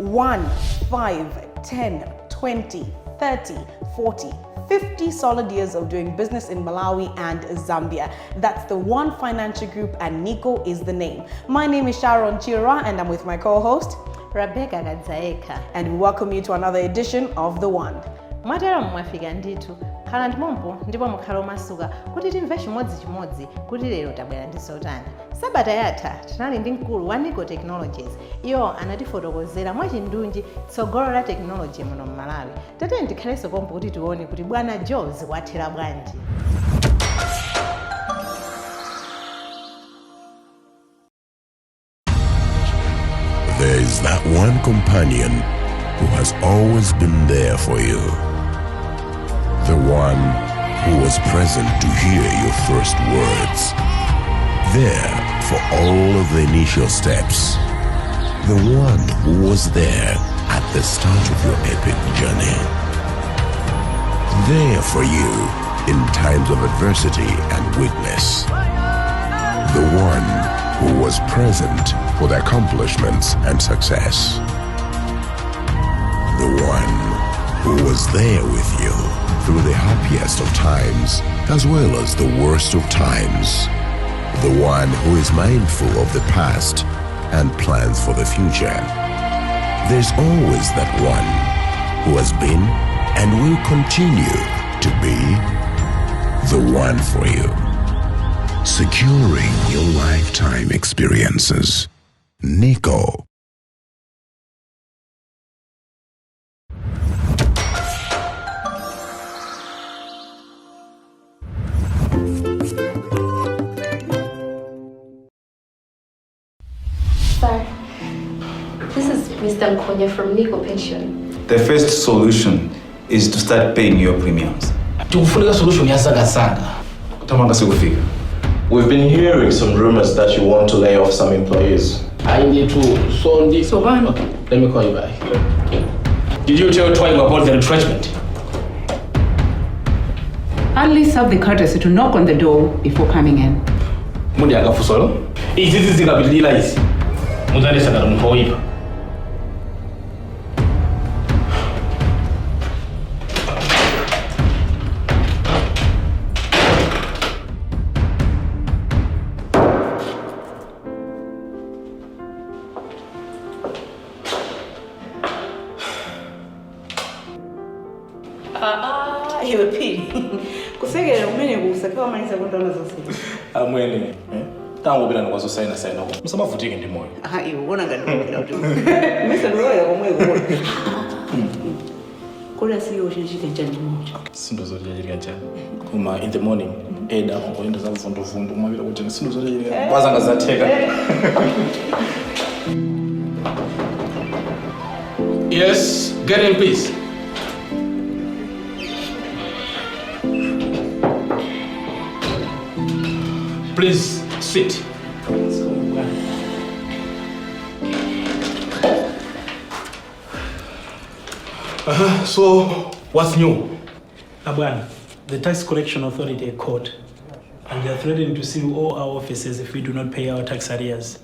1, 5, 10, 20, 30, 40, 50 solid years of doing business in Malawi and Zambia. That's the One Financial Group, and NICO is the name. My name is Sharon Chira and I'm with my co-host Rebecca Gadzaeka, and we welcome you to another edition of The One. Mwatera mwafika nditu khala ndimompo ndipo mukhala masuka kuti timve chimodzimodzi kuti lero tabwera ndi zotani. Sabata yatha tinali ndi mkulu wa NICO Technologies. Iyo anatifotokozera mwachindunji tsogolo la technology muno m'Malawi. Tate ndikhalenso pompo kuti tione kuti bwana Jones wathera bwanji. There is that one companion who has always been there for you. The one who was present to hear your first words. There for all of the initial steps. The one who was there at the start of your epic journey. There for you in times of adversity and weakness. The one who was present for the accomplishments and success. The one who was there with you through the happiest of times as well as the worst of times. The one who is mindful of the past and plans for the future. There's always that one who has been and will continue to be the one for you. Securing your lifetime experiences. NICO. Sir, this is Mr. Nkonya from NICO Pension. The first solution is to start paying your premiums. Tukufunika solution ya saga. Utamanga sikufika. We've been hearing some rumors that you want to lay off some employees. I need to so man. Okay, let me call you back. Did you tell Twine about the retrenchment? At least have the courtesy to knock on the door before coming in. Mundi akafusolo? Izizi zingabilila izi. Muzali sagara mkoipa. Iwe pili. Kusegera umene kusapewa manisa kundona zose. Amwene. Tango bila nkwazo saina ko. Musama vutike ndi moyo. Iwe ubona ngati kuti. Mesa ndoya komwe kubona. Kola siyo shinjike njani moja. Sindo zolijirika njani. Kuma in the morning, eda ngoenda za mfundo mwabira kuti sindo zolijirika. Kwaza ngazatheka. Yes, get in please. Please sit. So, what's new? Abwana, the Tax Collection Authority called, and they are threatening to sue all our offices if we do not pay our tax arrears.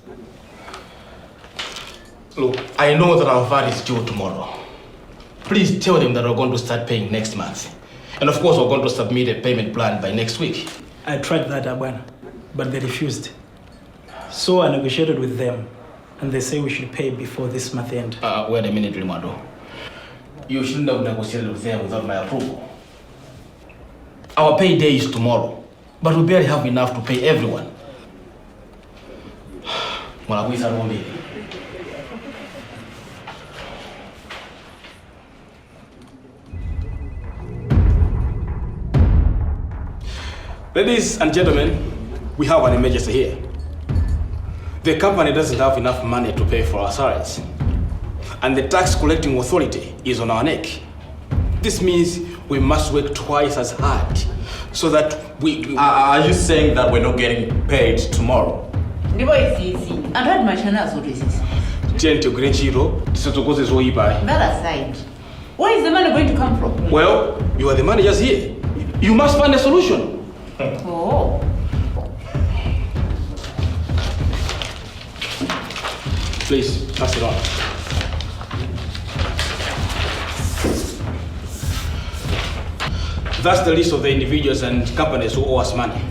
Look, I know that our VAT is due tomorrow. Please tell them that we're going to start paying next month. And of course, we're going to submit a payment plan by next week. I tried that, Abwana, but they refused. So I negotiated with them, and they say we should pay before this month end. Wait a minute, Rimado. You shouldn't have negotiated with them without my approval. Our payday is tomorrow, but we barely have enough to pay everyone. Ladies and gentlemen, we have an emergency here. The company doesn't have enough money to pay for our salaries, and the tax collecting authority is on our neck. This means we must work twice as hard so that we... Are you saying that we're not getting paid tomorrow? That aside, where is the money going to come from? Well, you are the managers here. You must find a solution. Oh. Please, pass it on. That's the list of the individuals and companies who owe us money.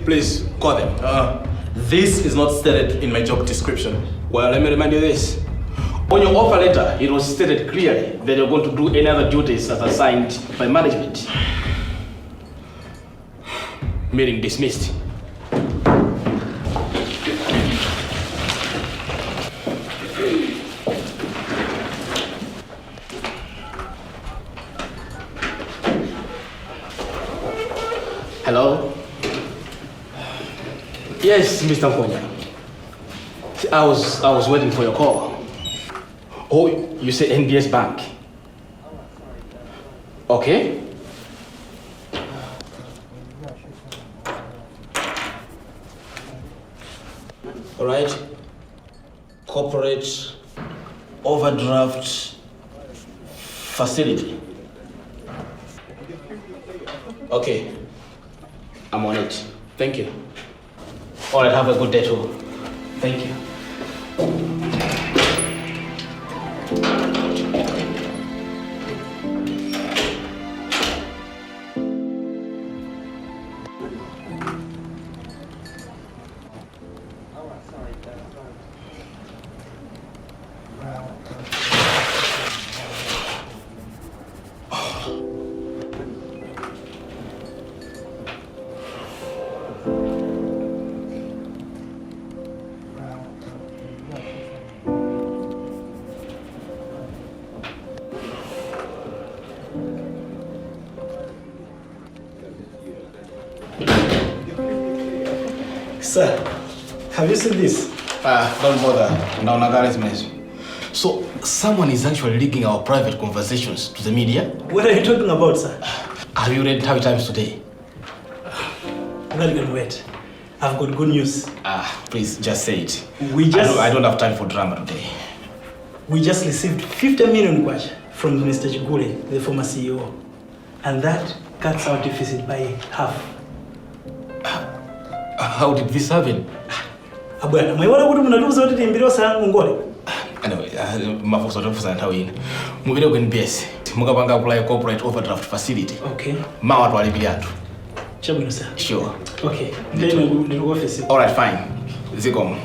Please call them. This is not stated in my job description. Well, let me remind you this. On your offer letter, it was stated clearly that you're going to do any other duties as assigned by management. Meeting dismissed. Hello? Yes, Mr. Konya. I was waiting for your call. Oh, you say NBS Bank. Okay. All right. Corporate overdraft facility. Okay. I'm on it. Thank you. All right, have a good day too. Thank you. Sir, have you seen this? Don't bother. Now Nagare's mess. So, someone is actually leaking our private conversations to the media? What are you talking about, sir? Have you read Happy Times today? Well, you can wait. I've got good news. Please, just say it. I don't have time for drama today. We just received 50 million kwacha from Mr. Chigule, the former CEO. And that cuts our deficit by half. How did this happen? Abwana, mwaiwala kuti munatuza kuti timbiro sangu ngole. Anyway, mafuso tofusa ntawini. Mubire ku NBS. Mukapanga apply corporate overdraft facility. Okay. Mawa twalipira atu. Chabwino sir. Sure. Okay. Then we'll office. All right, fine. Zikomo.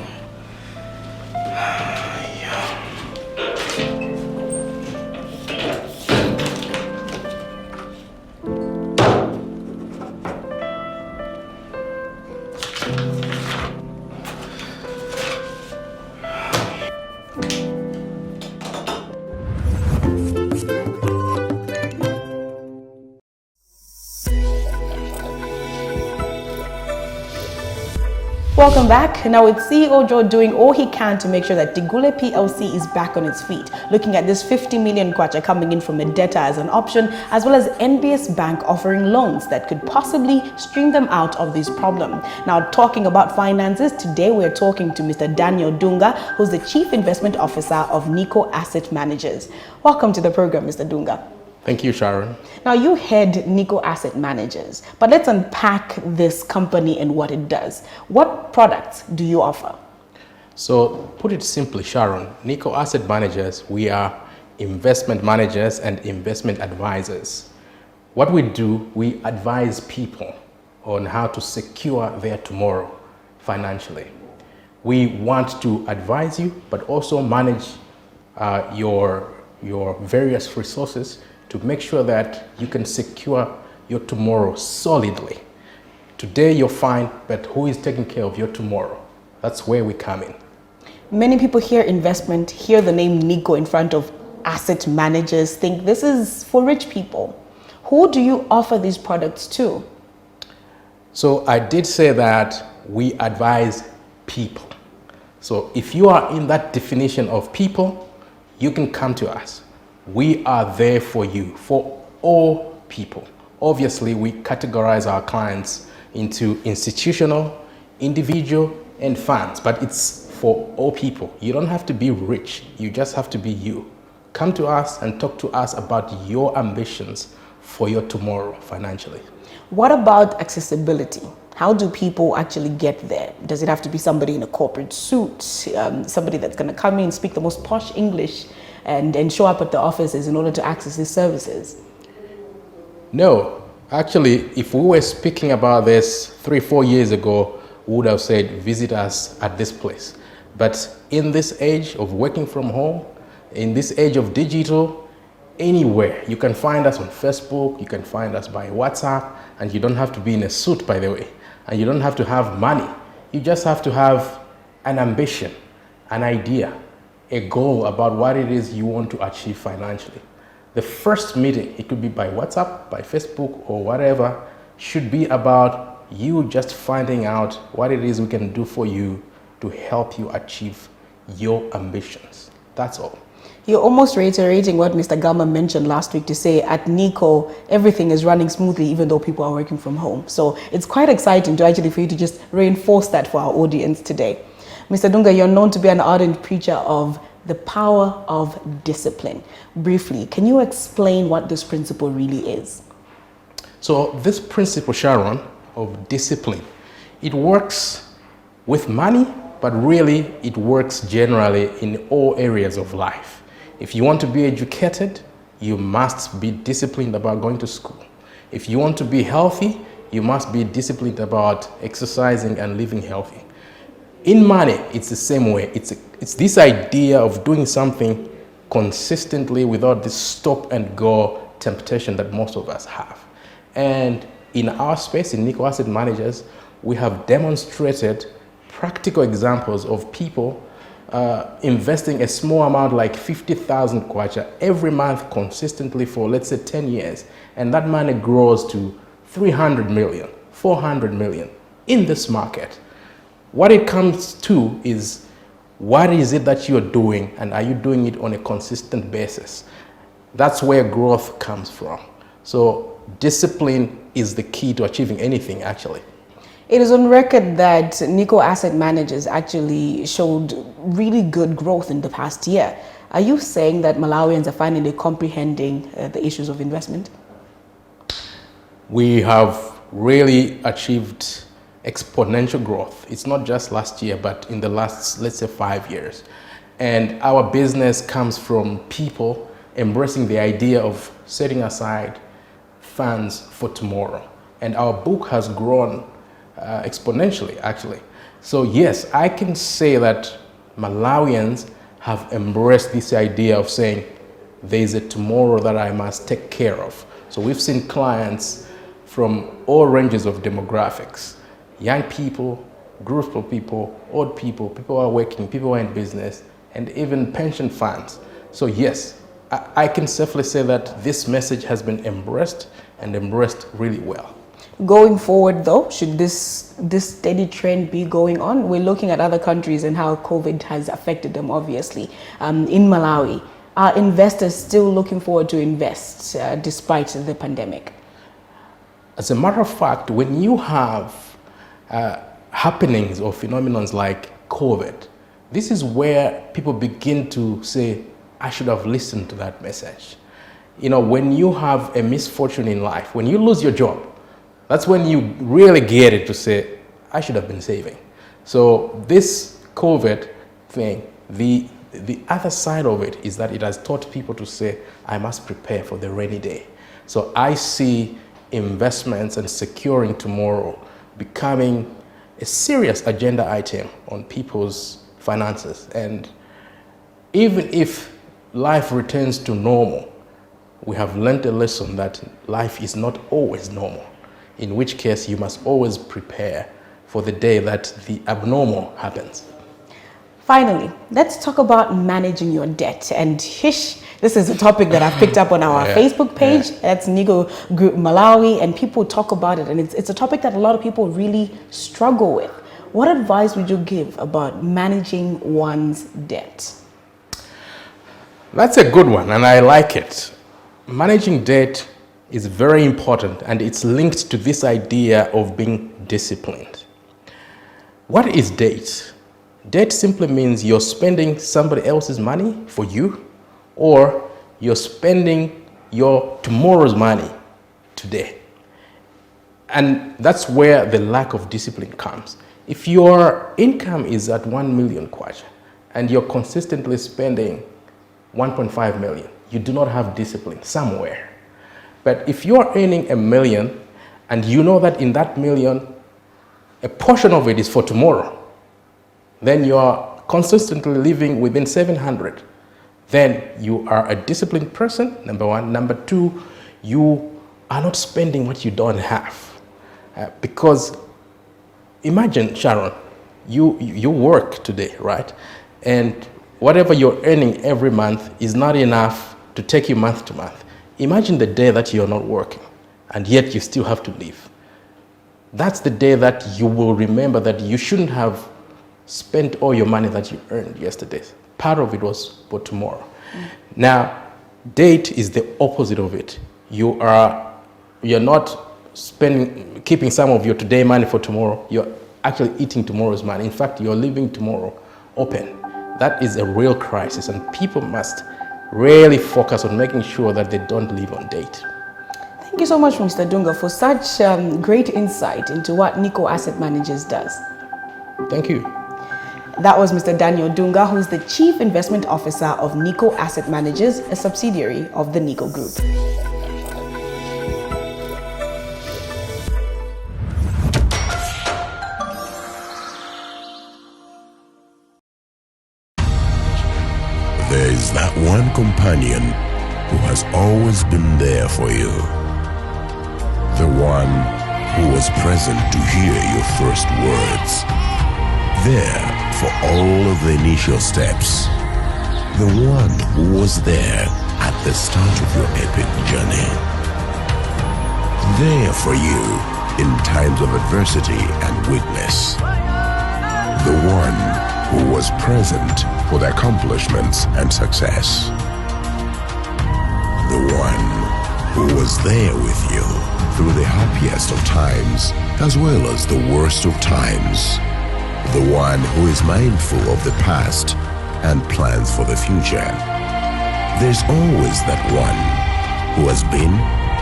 Welcome back. Now with CEO Joe doing all he can to make sure that Digule PLC is back on its feet, looking at this 50 million kwacha coming in from a debtor as an option, as well as NBS Bank offering loans that could possibly stream them out of this problem. Now talking about finances, today we're talking to Mr. Daniel Dunga, who's the Chief Investment Officer of NICO Asset Managers. Welcome to the program, Mr. Dunga. Thank you, Sharon. Now you head NICO Asset Managers, but let's unpack this company and what it does. What products do you offer? So, put it simply, Sharon, NICO Asset Managers, we are investment managers and investment advisors. What we do, we advise people on how to secure their tomorrow financially. We want to advise you, but also manage your various resources to make sure that you can secure your tomorrow solidly. Today you're fine, but who is taking care of your tomorrow? That's where we come in. Many people hear investment, hear the name NICO in front of asset managers, think this is for rich people. Who do you offer these products to? So I did say that we advise people. So if you are in that definition of people, you can come to us. We are there for you, for all people. Obviously, we categorize our clients into institutional, individual, and funds, but it's for all people. You don't have to be rich, you just have to be you. Come to us and talk to us about your ambitions for your tomorrow financially. What about accessibility? How do people actually get there? Does it have to be somebody in a corporate suit, somebody that's going to come in, speak the most posh English, and show up at the offices in order to access these services? No, Actually, if we were speaking about this 3-4 years ago, we would have said, visit us at this place. But in this age of working from home, in this age of digital, anywhere, you can find us on Facebook, you can find us by WhatsApp, and you don't have to be in a suit, by the way, and you don't have to have money. You just have to have an ambition, an idea, a goal about what it is you want to achieve financially. The first meeting, it could be by WhatsApp, by Facebook, or whatever, should be about you just finding out what it is we can do for you to help you achieve your ambitions. That's all. You're almost reiterating what Mr. Gama mentioned last week to say at NICO, everything is running smoothly even though people are working from home. So it's quite exciting to actually for you to just reinforce that for our audience today. Mr. Dunga, you're known to be an ardent preacher of the power of discipline. Briefly, can you explain what this principle really is? So this principle, Sharon, of discipline, it works with money, but really it works generally in all areas of life. If you want to be educated, you must be disciplined about going to school. If you want to be healthy, you must be disciplined about exercising and living healthy. In money, it's the same way. It's this idea of doing something consistently without this stop and go temptation that most of us have. And in our space, in NICO Asset Managers, we have demonstrated practical examples of people investing a small amount like 50,000 kwacha every month consistently for, let's say, 10 years. And that money grows to 300 million, 400 million in this market. What it comes to is, what is it that you're doing, and are you doing it on a consistent basis? That's where growth comes from. So discipline is the key to achieving anything, actually. It is on record that NICO Asset Managers actually showed really good growth in the past year. Are you saying that Malawians are finally comprehending the issues of investment? We have really achieved exponential growth. It's not just last year, but in the last, let's say, 5 years. And our business comes from people embracing the idea of setting aside funds for tomorrow. And our book has grown exponentially, actually. So yes, I can say that Malawians have embraced this idea of saying, there's a tomorrow that I must take care of. So we've seen clients from all ranges of demographics: young people, groups of people, old people, people who are working, people who are in business, and even pension funds. So yes, I can safely say that this message has been embraced, and embraced really well. Going forward though, should this steady trend be going on? We're looking at other countries and how COVID has affected them, obviously. In Malawi, are investors still looking forward to invest despite the pandemic? As a matter of fact, when you have happenings or phenomenons like COVID, this is where people begin to say, I should have listened to that message. You know, when you have a misfortune in life, when you lose your job, that's when you really get it to say, I should have been saving. So this COVID thing, the other side of it is that it has taught people to say, I must prepare for the rainy day. So I see investments and securing tomorrow becoming a serious agenda item on people's finances. And even if life returns to normal, we have learned a lesson that life is not always normal, in which case you must always prepare for the day that the abnormal happens. Finally, let's talk about managing your debt. And this is a topic that I've picked up on our Facebook page. That's NICO Group Malawi, and people talk about it. And it's a topic that a lot of people really struggle with. What advice would you give about managing one's debt? That's a good one, and I like it. Managing debt is very important, and it's linked to this idea of being disciplined. What is debt? Debt simply means you're spending somebody else's money for you, or you're spending your tomorrow's money today. And that's where the lack of discipline comes. If your income is at 1 million kwacha and you're consistently spending 1.5 million, you do not have discipline somewhere. But if you are earning $1 million and you know that in that million, a portion of it is for tomorrow, then you are consistently living within 700. Then you are a disciplined person, number one. Number two, you are not spending what you don't have. Because imagine, Sharon, you work today, right? And whatever you're earning every month is not enough to take you month to month. Imagine the day that you're not working and yet you still have to live. That's the day that you will remember that you shouldn't have spent all your money that you earned yesterday. Part of it was for tomorrow. Now, date is the opposite of it. You're not keeping some of your today money for tomorrow. You're actually eating tomorrow's money. In fact, you're leaving tomorrow open. That is a real crisis, and people must really focus on making sure that they don't live on date. Thank you so much, Mr. Dunga, for such great insight into what NICO Asset Managers does. Thank you. That was Mr. Daniel Dunga, who's the Chief Investment Officer of NICO Asset Managers, a subsidiary of the NICO Group. There is that one companion who has always been there for you. The one who was present to hear your first words. There for all of the initial steps. The one who was there at the start of your epic journey. There for you in times of adversity and weakness. The one who was present for the accomplishments and success. The one who was there with you through the happiest of times as well as the worst of times. The one who is mindful of the past and plans for the future. There's always that one who has been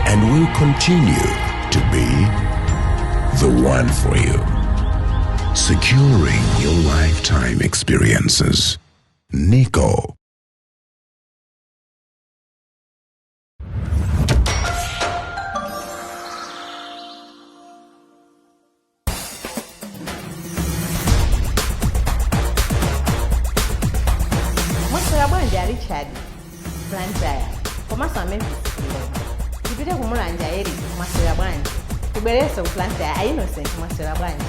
and will continue to be the one for you. Securing your lifetime experiences. NICO. Richard Plantaya komanso amene tipite kumulanja eri mwaswera bwanji tibwereso kuplantaya a Innocent mwaswera bwanji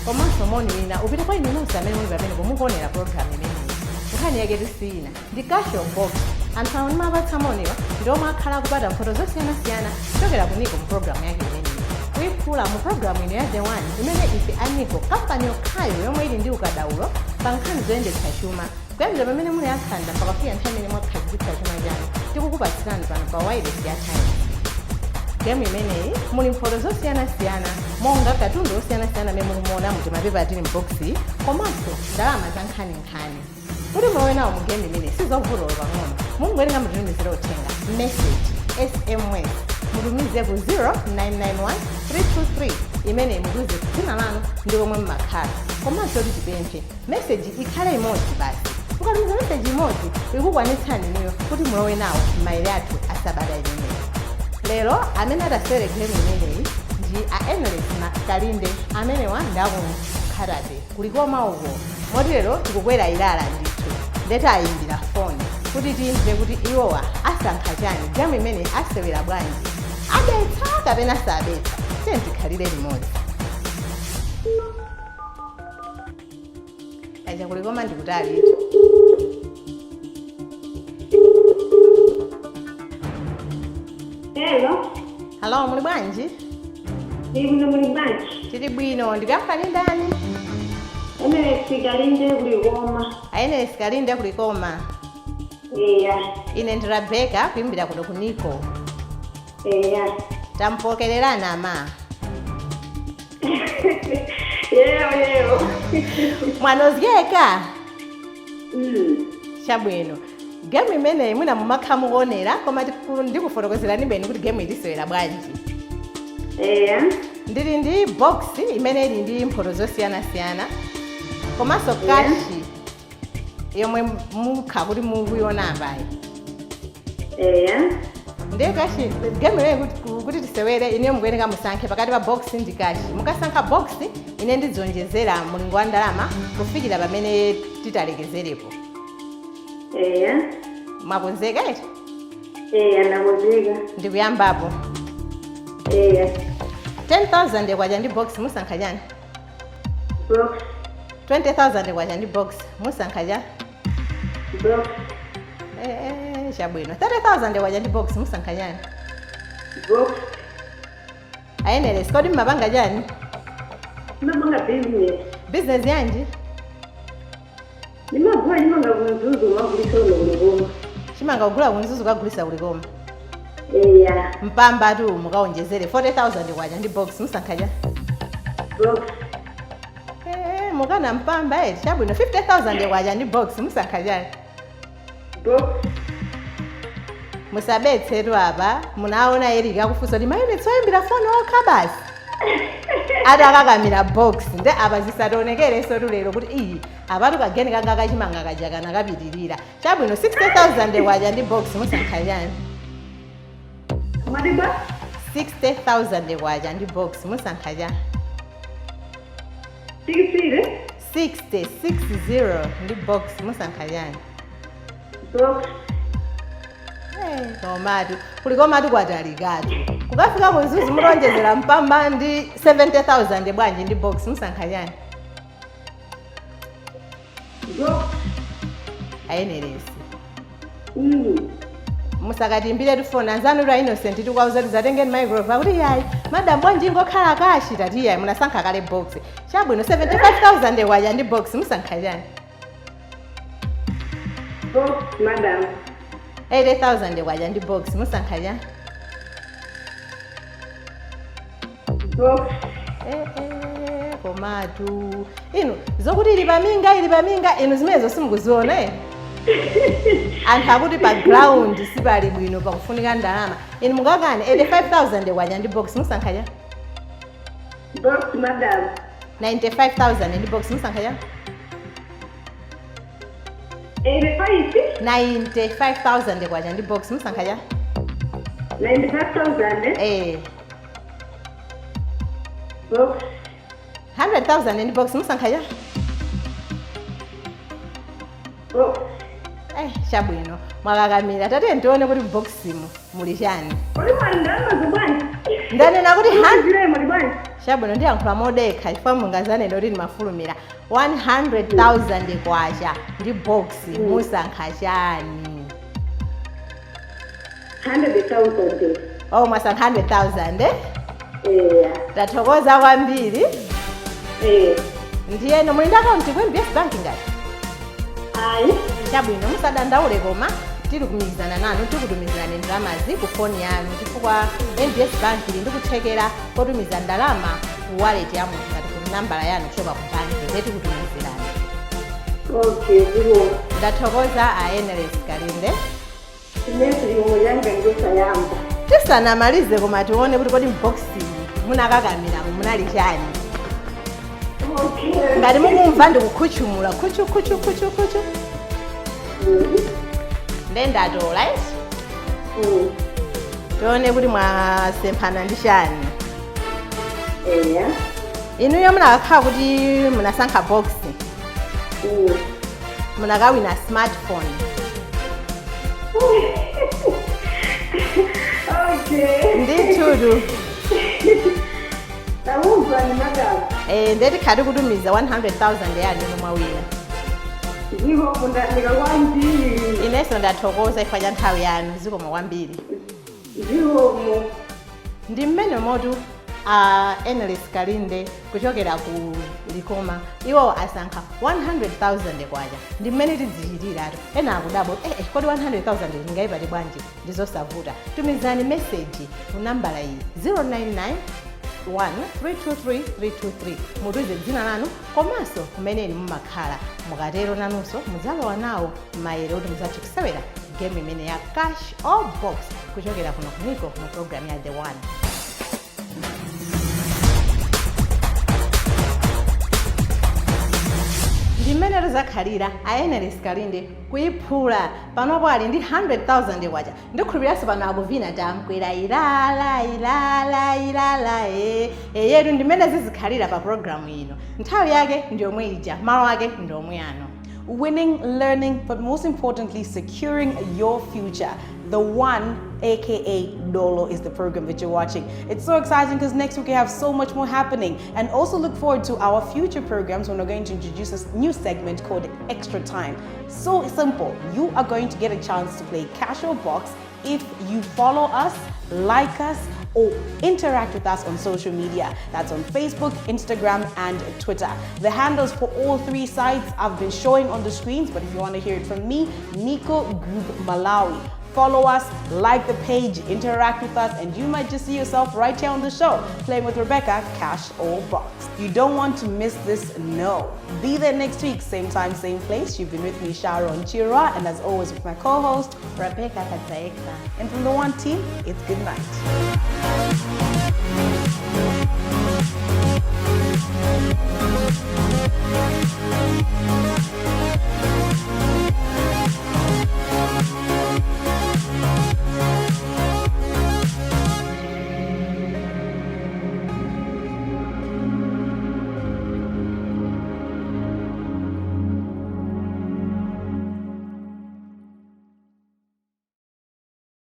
komanso moni wina upite kwa inu nonse amene muli pamene mukuonera program imeneyi nkhani yake tisiyina ndi kasho box anthu awo nimapatsa moniwa ndi omwe akhala kupata mphoto zosiyanasiyana kuchokera ku NICO mu program yake imeneyi kuyiphula mu program ino ya The One imene ife a NICO kampani yokhayo yomwe ili ndi ukadaulo pa nkhani zoyendetsa chuma kuyambira pamene muli akhanda mpaka kufika nthawi imene mwakhazikitsa chuma chanu tikukupatsirani pano pa wireless ya time. Game imeneyi muli mphoto zosiyanasiyana monga katundu osiyanasiyana amene mukumaona mu timapepa tili m'boksi komanso ndalama za nkhani kuti mulowe nawo mu game imeneyi sizovuta pang'ono mungowerenga mutumizire uthenga message SMS mutumize ku 0991 323 imeneyi mutuze dzina lanu ndi komwe mmakhala komanso kuti tipemphe message ikhale imodzi basi. Ukatumiza message imodzi ikukwanitsani niyo kuti mulowe nawo maili athu asabata imeneyi. Lero amene atasewera game imeneyi ndi a Emirates na Kalinde amenewa ndakumkharate kulikoma uko moti lero tikukwera Ilala ndithu ndeta ayimbira foni kuti timve kuti iwowa asankha chani game imeneyi asewera bwanji adetsa kapena sabetsa tiye tikhalire limodzi. Aja kulikoma ndikutali Hello, muli bwanji? Muli bwanji? Tili bwino, ndikuyankha ndi ndani? Kalinde kulikoma. Kalinde kulikoma. Ine ndi Rebecca kuimbira kuno ku NICO. Tampokererana ma. Yeo. Mwanozgeka? Chabwino. Game imeneyi mwina mumakhamuonera koma ndikufotokozerani beni kuti game ilisewera bwanji. Ndili ndi box imene ili ndi mphoto zosiyanasiyana komanso kashi yomwe mukha kuti mukuiona apayi. ndekashi game leyo kuti tisewere ine mukuyeneka musankhe pakati pa box ndi kashi mukasankha box ine ndidzonjezera mulingo wa ndalama kufikira pamene titalekezerepo. Mwakonzeka eti? Nakonzeka. Ndikuyambapo. 10,000 kwacha ndi box musankha chani? Box. 20,000 kwacha ndi box musankha chani? Box. Chabwino. 30,000 kwacha ndi box musankha chani? Box. Ayenele sikodi mmapanga chani? Mapanga business. Business yanji? Nimagula chimanga kunzuzu magulisa ulikoma. Chimanga ugula kunzuzu kagulisa ulikoma. Mpamba tu mukaonjezere 40,000 kwacha ndi box musankha chani? Box. Mukana mpamba eti chabwino 50,000 kwacha ndi box musankha chani? Box. Musabetsetu apa munaona Erika kufusa kuti mayunits oyimbira foni okha basi. Atakakamira box nde apa zisatoonekere sotu lero kuti iyi apatu kageni kanga kachimanga kaja nakapitirira. Chabwino 60,000 kwacha ndi box musankha chani? Madiba? 60,000 kwacha ndi box musankha chani? 60 ndi box musankha chani? Box. Nomatu kulikomatu kwatalikatu kukafika kunzuzu mulonjezera mpamba ndi 70,000 bwanji ndi box musankha chani? Box. Ayeneresi. Musakatimbire tifona anzanu lwa innocent tikauza tizatengeni microphone akuti yayi madam bwanji ngokhala kashi tati yayi munasankha kale box. Chabwino 75,000 kwacha ndi box musankha chani? Box, madam. 80,000 kwacha ndi box musankha chani? Box. Komatu inu zokuti ili paminga inu zimenezo simukuziona anthu akuti pa ground sipali bwino pakufunika ndalama inu mukakani 85,000 kwacha ndi box musankha chani? Box, madam. 95,000 ndi box musankha chani? 95,000 kwacha ndi box musankha chani? 95,000? Box. 100,000 ndi box musankha chani? Box. Chabwino mwakakamira tate ndione kuti boximu muli chani? Kodi mwandalama zobani? Ndanena kuti muli bani? Chabwino ndiyankhula modekha chifukwa mungazanene kuti ndimafulumira 100,000 kwacha ndi box musankha chani? 100,000. Mwasankha 100,000 Tathokoza kwambiri. Ndiyeno muli ndi akaunti ku NBS Bank ngati? Ayi. Chabwino musadandaule koma tiri kumizana nanu tikutumizirani ndalamazi ku foni yanu chifukwa NBS Bank ili ndikuthekera kotumiza ndalama ku wallet ya munthu ngati ku nambala yanu kuchoka ku banki ndeti kutumizirani. Ndathokoza Enelis Kalinde. Tisanamalize koma tione kuti kodi mboxi munakakamira munali chani. Ngati mukumva ndikukhuchumula khuchu. Ndendatola tione kuti mwasemphana ndi chani. Inuyo munakakhala kuti munasankha box. Munakawina smartphone. Ndithudu. Ndeti khati kutumiza 100,000 yanu mwawina. Ineso ndathokoza chifukwa cha nthawi yanu zikomo kwambiri. Ndi mmene motu Enelis Kalinde kuchokera ku Likoma iwo asankha 100,000 kwacha ndi mmene tidzichitiratu ena akudabo kodi 100,000 ndingayipate bwanji ndizosavuta tumizani message ku nambala iyi 0991323 mutuze dzina lanu komanso kumeneni mumakhala mukatero nanunso mudzalowa nawo maere kuti mudzathe kusewera game imene ya cash or box kuchokera kuno ku NICO mu program ya The One. Ndimene mmene zakhalira ayenera sikalinde kuyiphula panopo ali ndi 100,000 kwacha ndikhulupiriranso pano akuvina tamkwera ilala yetu ndimene zizikhalira pa programu ino nthawi yake ndiyomwe ija malo ake ndiyomwe ano. Winning, learning, but most importantly, securing your future. The One, aka Dolo, is the program that you're watching. It's so exciting because next week we have so much more happening. And also look forward to our future programs when we're going to introduce a new segment called Extra Time. So simple. You are going to get a chance to play Cash or Box if you follow us, like us, or interact with us on social media. That's on Facebook, Instagram, and Twitter. The handles for all three sites I've been showing on the screens, but if you want to hear it from me, NICO Group Malawi. Follow us, like the page, interact with us, and you might just see yourself right here on the show, playing with Rebecca, Cash or Box. You don't want to miss this, no. Be there next week, same time, same place. You've been with me, Sharon Chira, and as always with my co-host, Rebecca Katzaeka. And from the One team, it's good night.